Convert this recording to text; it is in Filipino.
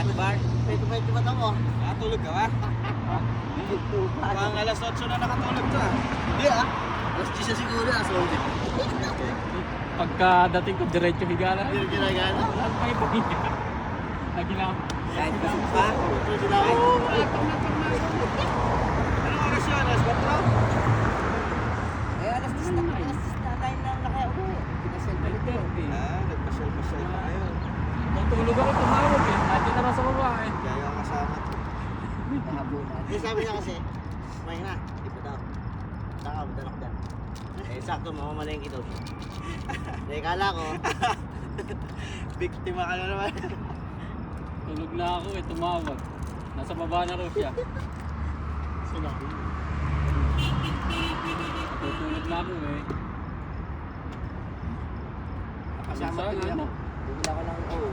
Bar. Pwede ba ito mo? Nakatulog ka ba? Parang alas 8 na nakatulog ka. Hindi ah. Alas 10 na siguro, alas 11. Pagkadating ko, diretso higa na. Hindi na ginagana. Wala pa ito. Nagilam. Kahit ba pa? Pwede na ako. Anong oras yun? Alas 4? Eh, alas 10 na. Alas 10 na tayo lang nakauwi. Pinasal pa ito. Nagpasyal-pasyal na kayo. Natulog ako, tumawag eh. Nandiyan na lang sa baba eh. Kaya ang kasama. Kahabunan. Eh, sabi niya kasi, may na. Di pa daw. Saka, butan ako dyan. Eh, sakto, mamamalengke daw siya. Eh, kala ko. Biktima ka na naman. Tulog na ako eh, tumawag. Nasa baba na raw siya. Sinabi. Natutulog na ako eh. Kasama Minsan, tuloy ako. ano? Bumila ko lang, oo.